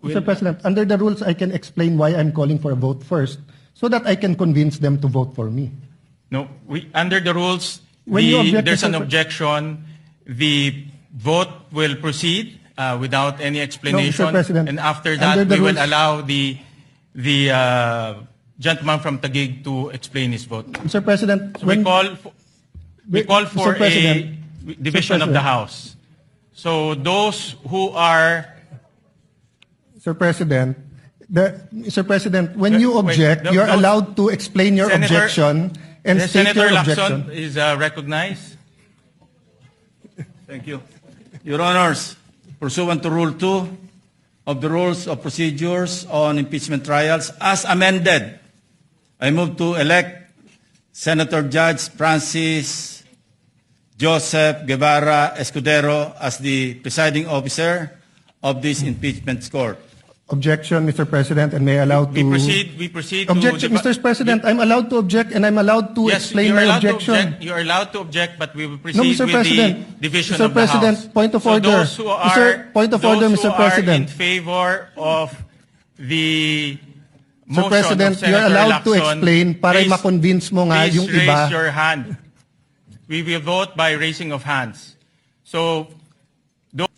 Mr. President, under the rules, I can explain why I'm calling for a vote first so that I can convince them to vote for me. No, under the rules, When you object, there's an Mr. objection. The vote will proceed without any explanation. No, Mr. President, and after under that, the we will rules- allow the gentleman from Taguig to explain his vote. Mr. President, So we call for Mr. President, a division of the House. So those who are Mr. President, Mr. President, when you Wait, object, you're those- allowed to explain your Senator- objection and state Senator your Lacson objection. is recognized. Thank you. Your Honors, pursuant to Rule 2 of the Rules of Procedures on Impeachment Trials, as amended, I move to elect Senator Judge Francis Joseph Guevara Escudero as the presiding officer of this impeachment court. Objection, Mr. President, and may I allow to... We proceed Objection, to... Mr. President, I'm allowed to object and I'm allowed to Yes, explain you're my allowed to objection. object. You're allowed to object, but we will proceed No, Mr. with President. the division Mr. of the President, House. point of So order. those who are, Point of those order, who Mr. are President. in favor of the Mr. motion President, of Senator you're allowed to Lacson, explain para please- ma-convince mo nga please yung iba. raise your hand. We will vote by raising of hands. So,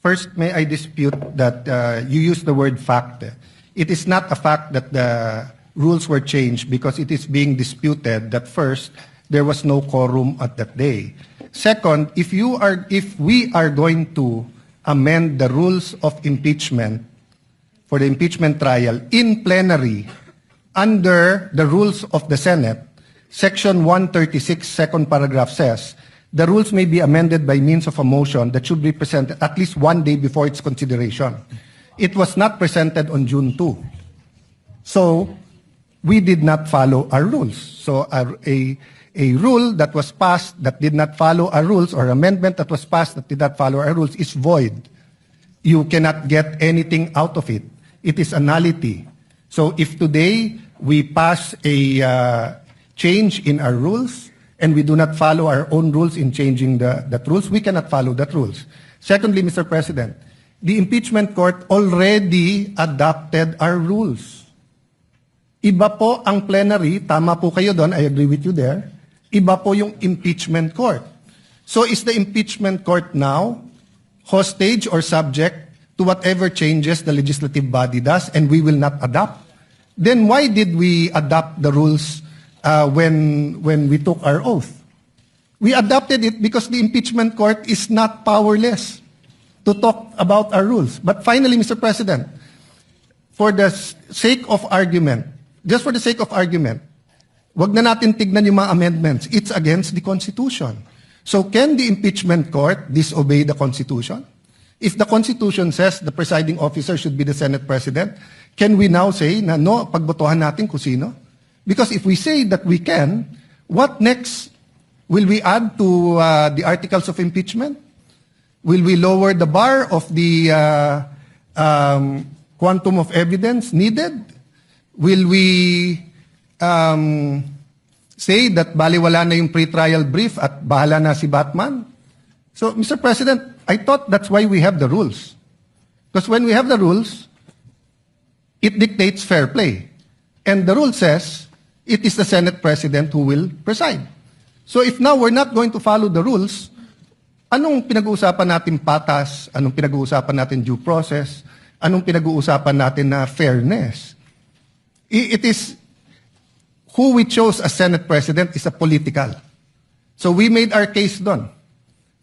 First, may I dispute that you use the word fact. It is not a fact that the rules were changed because it is being disputed that first, there was no quorum at that day. Second, if we are going to amend the rules of impeachment for the impeachment trial in plenary under the rules of the Senate, Section 136, second paragraph says, the rules may be amended by means of a motion that should be presented at least one day before its consideration. It was not presented on June 2. So, we did not follow our rules. So, a rule that was passed that did not follow our rules or amendment that was passed that did not follow our rules is void. You cannot get anything out of it. It is a nullity. So, if today we pass a change in our rules, and we do not follow our own rules in changing that rules, we cannot follow that rules. Secondly, Mr. President, the impeachment court already adopted our rules. Iba po ang plenary, tama po kayo doon, I agree with you there. Iba po yung impeachment court. So is the impeachment court now hostage or subject to whatever changes the legislative body does and we will not adopt? Then why did we adopt the rules when we took our oath? We adopted it because the impeachment court is not powerless to talk about our rules. But finally, Mr. President, for the sake of argument, just for the sake of argument, wag na natin tignan yung mga amendments. It's against the Constitution. So can the impeachment court disobey the Constitution? If the Constitution says the presiding officer should be the Senate President, can we now say na no, pagbotohan natin kung sino? Because if we say that we can, what next? Will we add to the articles of impeachment? Will we lower the bar of the quantum of evidence needed? Will we say that baliwala na yung pre-trial brief at bahala na si Batman? So, Mr. President, I thought that's why we have the rules. Because when we have the rules, it dictates fair play. And the rule says, it is the Senate President who will preside. So if now we're not going to follow the rules, anong pinag-uusapan natin patas? Anong pinag-uusapan natin due process? Anong pinag-uusapan natin na fairness? It is, who we chose as Senate President is a political. So we made our case doon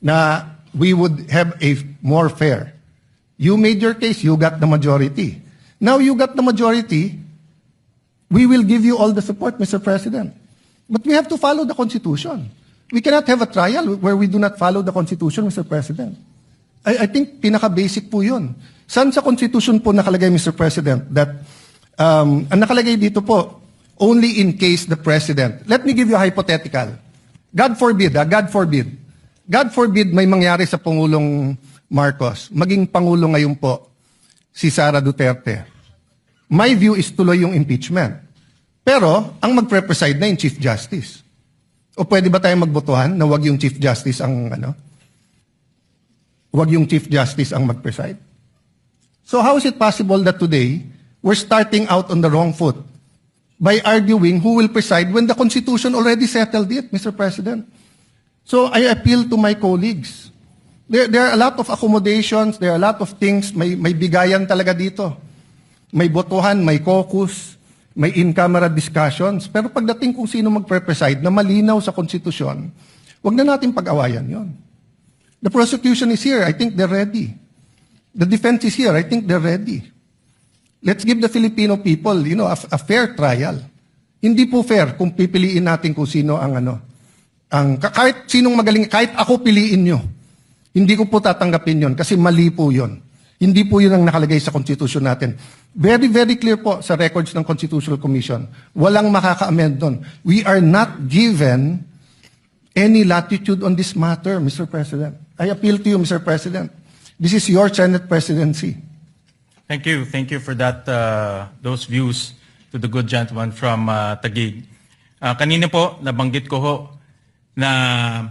na we would have a more fair. You made your case, you got the majority. Now you got the majority, we will give you all the support, Mr. President. But we have to follow the Constitution. We cannot have a trial where we do not follow the Constitution, Mr. President. I think pinaka-basic po yun. Saan sa Constitution po nakalagay, Mr. President, that ang nakalagay dito po, only in case the President, let me give you a hypothetical. God forbid, God forbid. God forbid may mangyari sa Pangulong Marcos, maging Pangulo ngayon po, si Sara Duterte. My view is tuloy yung impeachment. Pero, ang magpre-preside na yung Chief Justice. O pwede ba tayong magbotohan na wag yung Chief Justice ang, wag yung Chief Justice ang mag-preside? So how is it possible that today we're starting out on the wrong foot by arguing who will preside when the Constitution already settled it, Mr. President? So I appeal to my colleagues. There are a lot of accommodations, there are a lot of things, may bigayan talaga dito. May botohan, may caucus, may in-camera discussions. Pero pagdating kung sino magpre-preside na malinaw sa Constitution, wag na natin pag-awayan yon. The prosecution is here. I think they're ready. The defense is here. I think they're ready. Let's give the Filipino people, a fair trial. Hindi po fair kung pipiliin natin kung sino kahit sinong magaling, kahit ako piliin nyo. Hindi ko po tatanggapin yon kasi mali po yon. Hindi po yun ang nakalagay sa Constitution natin. Very, very clear po sa records ng Constitutional Commission. Walang makaka-amend doon. We are not given any latitude on this matter, Mr. President. I appeal to you, Mr. President. This is your Senate presidency. Thank you. Thank you for that, those views to the good gentleman from Taguig. Kanina po, nabanggit ko ho na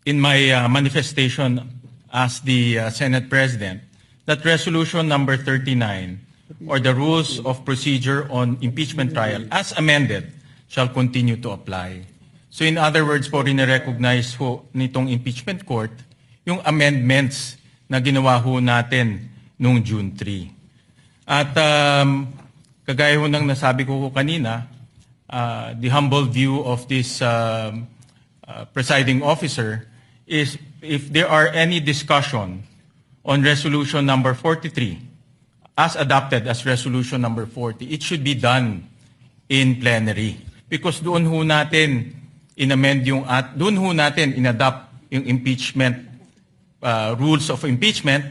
in my manifestation as the Senate President, that resolution number 39, or the rules of procedure on impeachment trial, as amended, shall continue to apply. So in other words po, rin-recognize ho nitong impeachment court yung amendments na ginawa ho natin noong June 3. At kagaya ho ng nasabi ko kanina, the humble view of this presiding officer is if there are any discussion on resolution number 43 as adopted as resolution number 40, it should be done in plenary. Because doon ho natin doon ho natin inadopt yung impeachment rules of impeachment,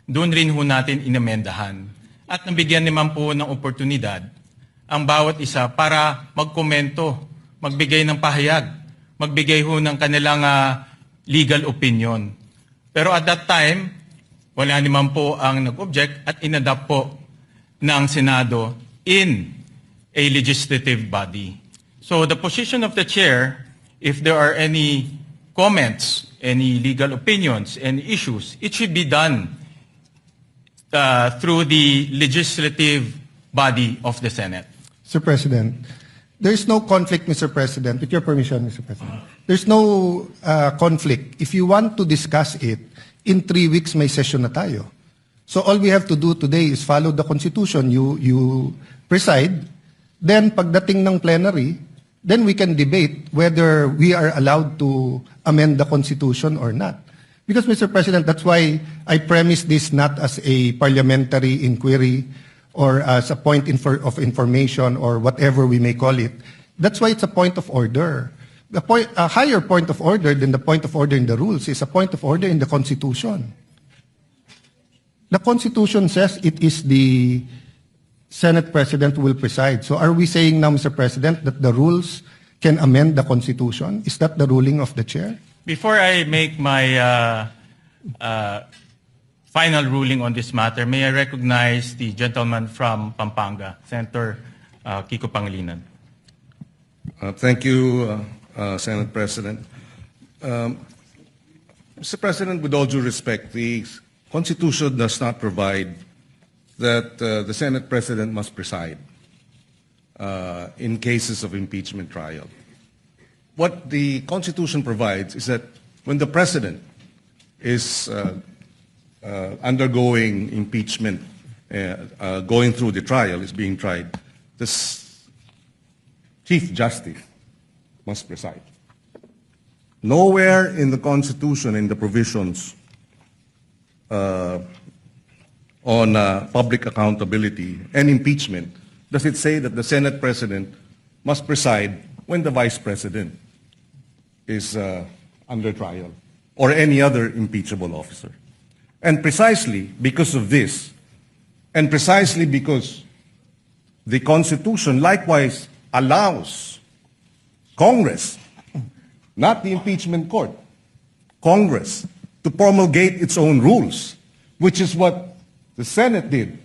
doon rin ho natin inamendahan. At nabigyan naman po ng oportunidad ang bawat isa para magkomento, magbigay ng pahayag, magbigay ho ng kanilang legal opinion. Pero at that time, wala naman po ang nag-object at inadopt po ng Senado in a legislative body. So the position of the chair, if there are any comments, any legal opinions, any issues, it should be done through the legislative body of the Senate. Mr. President, there is no conflict, Mr. President. With your permission, Mr. President. There's no conflict. If you want to discuss it, in 3 weeks may session na tayo. So all we have to do today is follow the Constitution. You preside. Then pagdating ng plenary, then we can debate whether we are allowed to amend the Constitution or not. Because, Mr. President, that's why I premise this not as a parliamentary inquiry or as a point of information or whatever we may call it. That's why it's a point of order. A higher point of order than the point of order in the rules is a point of order in the Constitution. The Constitution says it is the Senate President who will preside. So are we saying now, Mr. President, that the rules can amend the Constitution? Is that the ruling of the chair? Before I make my final ruling on this matter, may I recognize the gentleman from Pampanga, Senator Kiko Pangilinan. Thank you, Senate President. Mr. President, with all due respect, the Constitution does not provide that the Senate President must preside in cases of impeachment trial. What the Constitution provides is that when the President is undergoing impeachment, going through the trial, is being tried, the Chief Justice must preside. Nowhere in the Constitution, in the provisions on public accountability and impeachment, does it say that the Senate President must preside when the Vice President is under trial or any other impeachable officer. And precisely because of this, and precisely because the Constitution likewise allows Congress, not the impeachment court, Congress, to promulgate its own rules, which is what the Senate did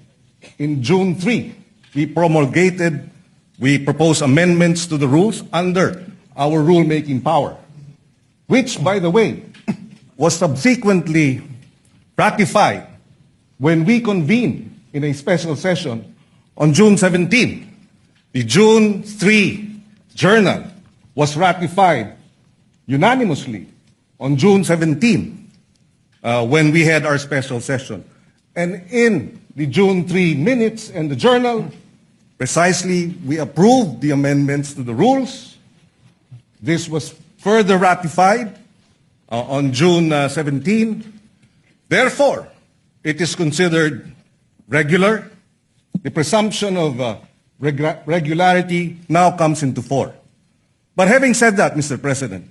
in June 3. We proposed amendments to the rules under our rulemaking power, which, by the way, was subsequently ratified when we convened in a special session on June 17. The June 3 journal was ratified unanimously on June 17 when we had our special session. And in the June 3 minutes and the journal, precisely we approved the amendments to the rules. This was further ratified on June 17. Therefore, it is considered regular. The presumption of regularity now comes into force. But having said that, Mr. President,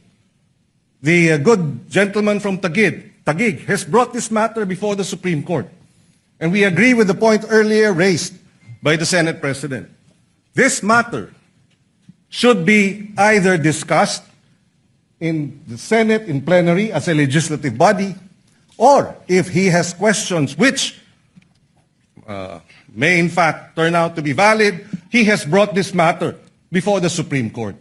the good gentleman from Taguig has brought this matter before the Supreme Court. And we agree with the point earlier raised by the Senate President. This matter should be either discussed in the Senate in plenary as a legislative body, or if he has questions which may in fact turn out to be valid, he has brought this matter before the Supreme Court.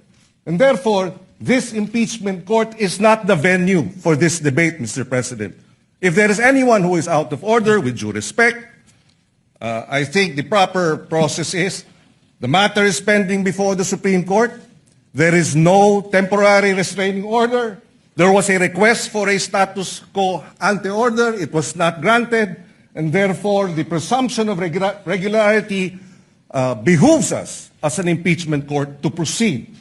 And therefore, this impeachment court is not the venue for this debate, Mr. President. If there is anyone who is out of order, with due respect, I think the proper process is the matter is pending before the Supreme Court. There is no temporary restraining order. There was a request for a status quo ante order. It was not granted. And therefore, the presumption of regularity behooves us as an impeachment court to proceed.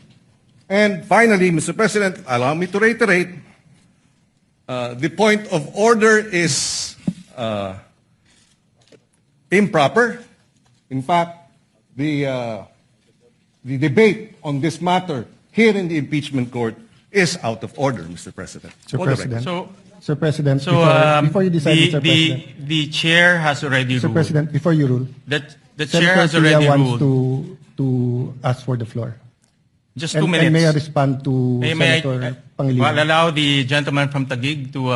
And finally, Mr. President, allow me to reiterate, the point of order is improper. In fact, the debate on this matter here in the impeachment court is out of order, Mr. President. Sir For the President. So, Sir President, so before you decide, Mr. President. the chair has already Mr. ruled. President, before you rule, That the chair has Senator already Pia wants ruled. to ask for the floor. Just And 2 minutes. and may I respond to May Senator I Pangilinan? allow the gentleman from Taguig to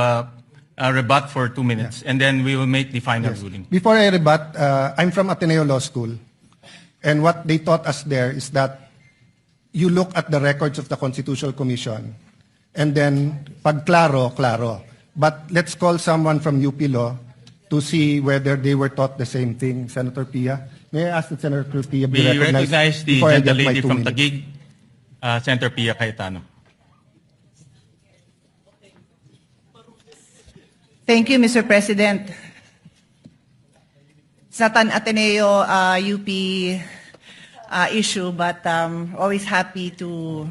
rebut for 2 minutes, and then we will make the final ruling. Before I rebut, I'm from Ateneo Law School. And what they taught us there is that you look at the records of the Constitutional Commission. And then, pag klaro, klaro. But let's call someone from UP Law to see whether they were taught the same thing. Senator Pia, may I ask that Senator Pia be We recognized recognize the before I get my gentlelady 2 from minutes? Taguig, Senator Pia Cayetano. Thank you, Mr. President. It's not an Ateneo UP issue, but always happy to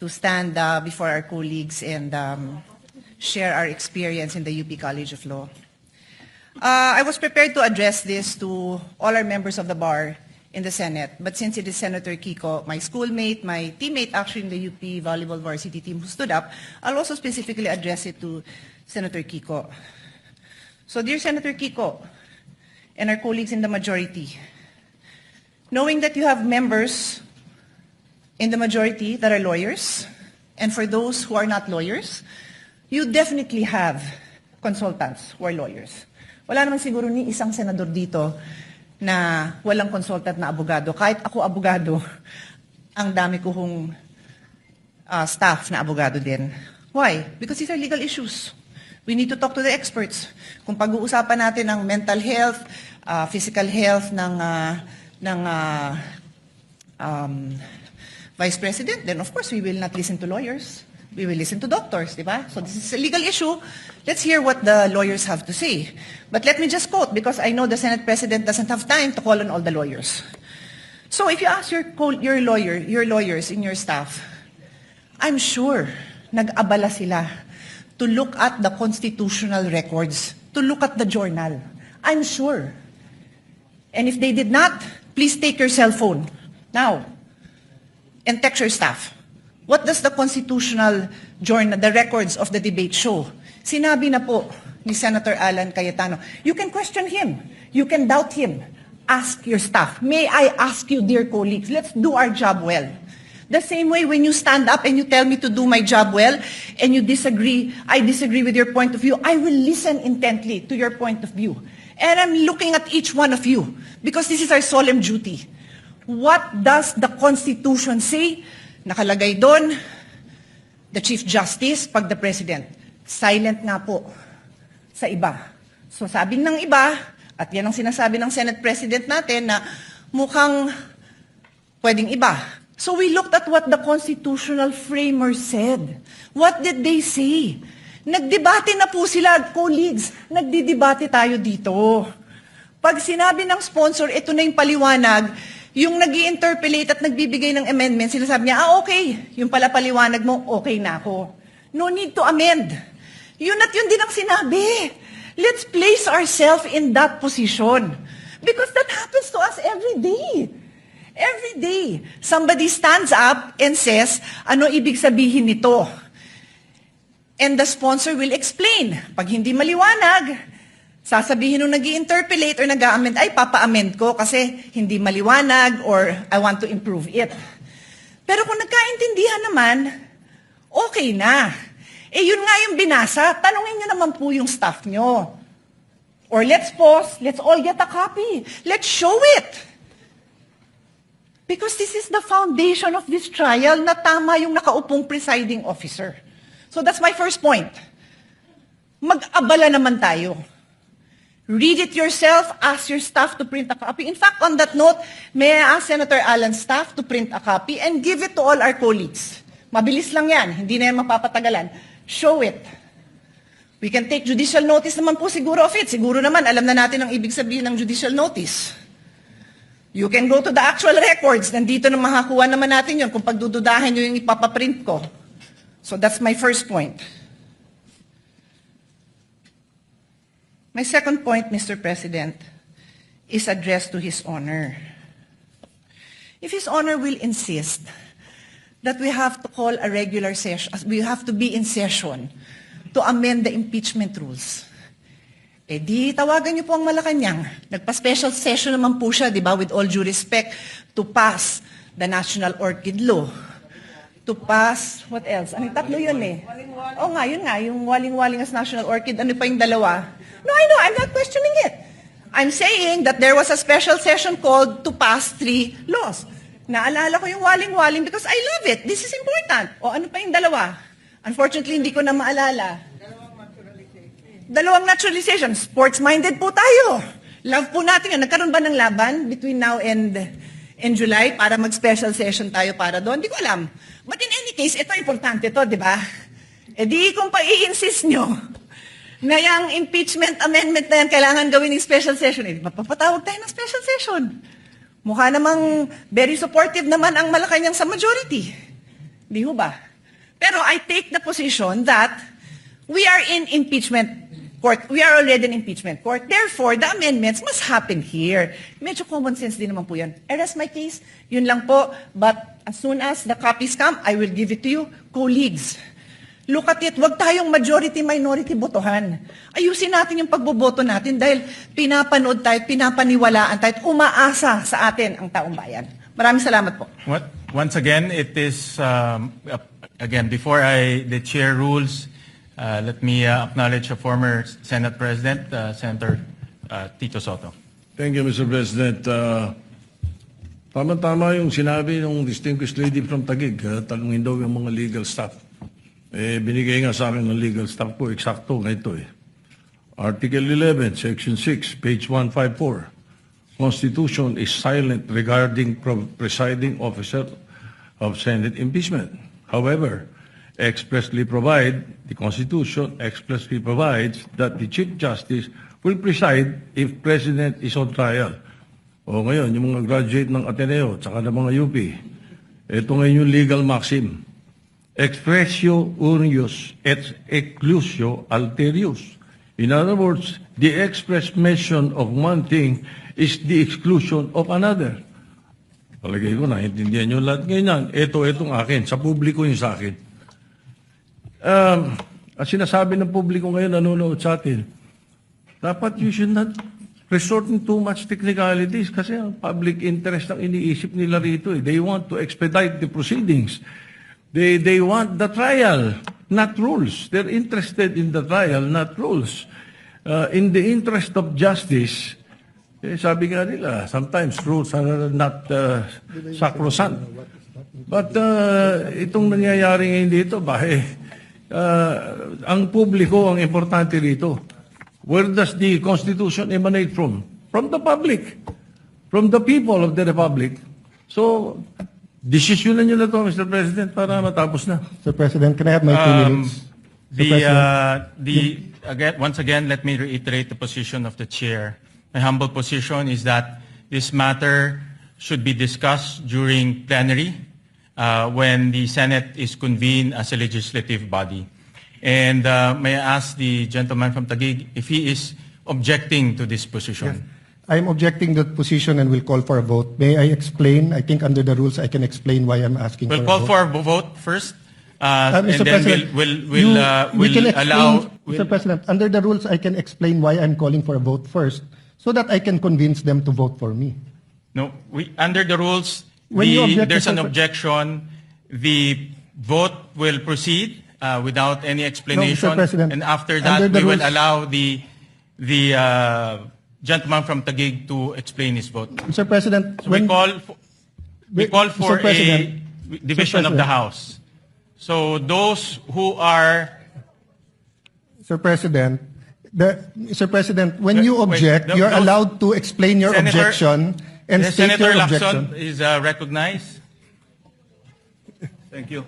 stand before our colleagues and share our experience in the UP College of Law. I was prepared to address this to all our members of the bar in the Senate, but since it is Senator Kiko, my schoolmate, my teammate actually in the UP volleyball varsity team who stood up, I'll also specifically address it to Senator Kiko. So dear Senator Kiko and our colleagues in the majority, knowing that you have members in the majority that are lawyers, and for those who are not lawyers, you definitely have consultants who are lawyers. Wala naman siguro ni isang senador dito na walang consultant na abogado. Kahit ako abogado, ang dami ko hong staff na abogado din. Why? Because these are legal issues. We need to talk to the experts. Kung pag-uusapan natin ang mental health, physical health ng Vice President, then of course we will not listen to lawyers. We will listen to doctors, di ba? So this is a legal issue. Let's hear what the lawyers have to say. But let me just quote, because I know the Senate President doesn't have time to call on all the lawyers. So if you ask your lawyers in your staff, I'm sure nag-abala sila to look at the constitutional records, to look at the journal. I'm sure. And if they did not, please take your cell phone now and text your staff. What does the constitutional journal, the records of the debate show? Sinabi na po ni Senator Alan Cayetano, you can question him, you can doubt him, ask your staff. May I ask you, dear colleagues, let's do our job well. The same way when you stand up and you tell me to do my job well and you disagree, I disagree with your point of view, I will listen intently to your point of view. And I'm looking at each one of you because this is our solemn duty. What does the Constitution say? Nakalagay doon, the Chief Justice, pag the President. Silent nga po sa iba. So sabi ng iba, at yan ang sinasabi ng Senate President natin, na mukhang pwedeng iba. So we looked at what the constitutional framers said. What did they say? Nagdebate na po sila, colleagues. Nagdidebate tayo dito. Pag sinabi ng sponsor, ito na yung paliwanag, yung nag-i-interpolate at nagbibigay ng amendment, sinasabi niya, okay, yung pala paliwanag mo, okay na ako. No need to amend. Yun at yun din ang sinabi. Let's place ourselves in that position. Because that happens to us every day. Every day, somebody stands up and says, ano ibig sabihin nito? And the sponsor will explain. Pag hindi maliwanag, sasabihin nung nag-i-interpolate or nag-a-amend, ay, papa-amend ko kasi hindi maliwanag or I want to improve it. Pero kung nagkaintindihan naman, okay na. Eh, yun nga yung binasa, tanungin nyo naman po yung staff nyo. Or let's pause, let's all get a copy. Let's show it. Because this is the foundation of this trial na tama yung nakaupong presiding officer. So that's my first point. Mag-abala naman tayo. Read it yourself, ask your staff to print a copy. In fact, on that note, may I ask Senator Alan's staff to print a copy and give it to all our colleagues. Mabilis lang yan, hindi na yan mapapatagalan. Show it. We can take judicial notice naman po siguro of it. Siguro naman, alam na natin ang ibig sabihin ng judicial notice. You can go to the actual records. Nandito na makakuha naman natin yun kung pagdududahan nyo yung ipapaprint ko. So that's my first point. My second point, Mr. President, is addressed to His Honor. If His Honor will insist that we have to call a regular session, we have to be in session to amend the impeachment rules, eh di tawagan niyo po ang Malacanang. Nagpa-special session naman po siya, di ba, with all due respect, to pass the National Orchid Law. To pass, what else? Ano, tatlo yun eh. Oo nga, yun nga, yung waling-waling as National Orchid, ano pa yung dalawa? No, I know, I'm not questioning it. I'm saying that there was a special session called to pass 3 laws. Naalala ko yung waling-waling because I love it. This is important. O ano pa yung dalawa? Unfortunately, hindi ko na maalala. Dalawang naturalization. Sports-minded po tayo. Love po natin yun. Nagkaroon ba ng laban between now and July para mag-special session tayo para doon? Hindi ko alam. But in any case, ito importante to, di ba? E di kung pa-i-insist nyo na yung impeachment amendment na yan kailangan gawin ng special session, eh, mapapatawag tayo ng special session. Mukha namang very supportive naman ang Malacanang sa majority. Di ho ba? Pero I take the position that we are in impeachment court. We are already in impeachment court. Therefore, the amendments must happen here. Medyo common sense din naman po yan. Rest my case, yun lang po. But as soon as the copies come, I will give it to you. Colleagues, look at it. Huwag tayong majority-minority botohan. Ayusin natin yung pagboboto natin dahil pinapanood tayo, pinapaniwalaan tayo, at umaasa sa atin ang taong bayan. Maraming salamat po. Once again, it is, again, before the chair rules, let me acknowledge a former Senate President, Senator Tito Soto. Thank you, Mr. President. Tama-tama yung sinabi ng distinguished lady from Taguig. Tanungin daw yung mga legal staff. Binigay nga sa akin ng legal staff ko, eksakto nga ito eh. Article 11, Section 6, page 154. Constitution is silent regarding presiding officer of Senate impeachment. However, the Constitution expressly provides that the Chief Justice will preside if President is on trial. O ngayon, yung mga graduate ng Ateneo, tsaka ng mga UP, ito ngayon yung legal maxim. Expressio unius et exclusio alterius. In other words, the express mention of one thing is the exclusion of another. Palagay ko, naintindihan nyo lahat ngayon. Itong akin, sa publiko yung sa akin. At sinasabi ng publiko ngayon, nanonood sa atin, dapat you should not resort in too much technicalities kasi ang public interest ang iniisip nila rito. They want to expedite the proceedings. They want the trial, not rules. They're interested in the trial, not rules. In the interest of justice, sabi nga nila, sometimes rules are not sacrosanct. But itong nangyayari ngayon dito, ang publiko ang importante rito. Where does the Constitution emanate from? From the public. From the people of the Republic. So, desisyonan nyo na to, Mr. President, para matapos na. Mr. President, can I have my 2 minutes? Once again, let me reiterate the position of the chair. My humble position is that this matter should be discussed during plenary when the Senate is convened as a legislative body. And may I ask the gentleman from Taguig if he is objecting to this position? I'm objecting that position and will call for a vote. May I explain? I think under the rules I can explain why I'm asking We'll for call a vote. for a vote first, and Mr. then President, we we'll can explain, allow. Mr. President, under the rules I can explain why I'm calling for a vote first so that I can convince them to vote for me. No, under the rules, When you object, there's an Mr. Pre- objection. The vote will proceed without any explanation, President, and after under that, the we will rules- allow the gentleman from Taguig to explain his vote. Mr. President, So we call Mr. for a President, division of the President. House. So those who are Mr. President, Mr. President, when you Wait, object, you're those- allowed to explain your Senator- objection and state Senator your Lacson objection. is recognized. Thank you.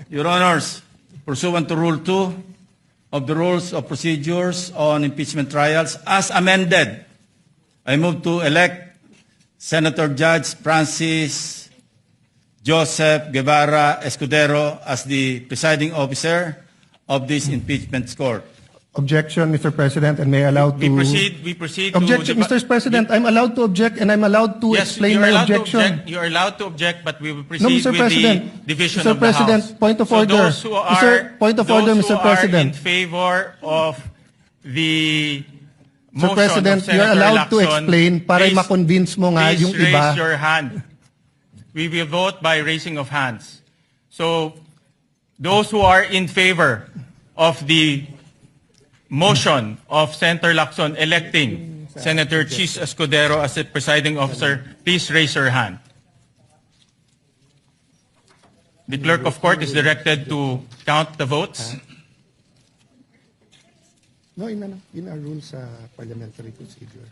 Your Honors, pursuant to Rule 2 of the Rules of Procedures on Impeachment Trials, as amended, I move to elect Senator Judge Francis Joseph Guevara Escudero as the presiding officer of this impeachment court. Objection, Mr. President, and may I allow to... We proceed Objection, to... Mr. President, I'm allowed to object and I'm allowed to Yes, explain you're my allowed to objection. object. You're allowed to object, but we will proceed No, Mr. with President. the division Mr. of the President, House. point of So order. those who are, Mr. Point of order, those Mr. who President. are in favor of the Mr. motion President, of Senator you're allowed to Lacson, explain para please- ma-convince mo nga please yung iba. raise your hand. We will vote by raising of hands. So those who are in favor of the motion of Senator Lacson electing Senator Chis Escudero as the presiding officer, please raise your hand. The clerk of court is directed to count the votes. No, in our rules parliamentary procedure.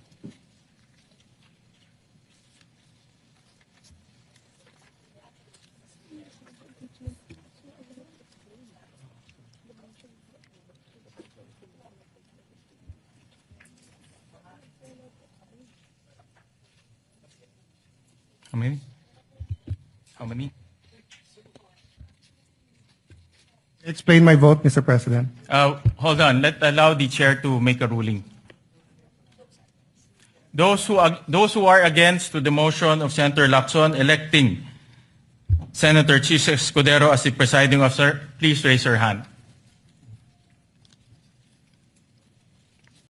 How many? How many? Explain my vote, Mr. President. Hold on. Allow the chair to make a ruling. Those who are against to the motion of Senator Lacson electing Senator Chis Escudero as the presiding officer, please raise your hand.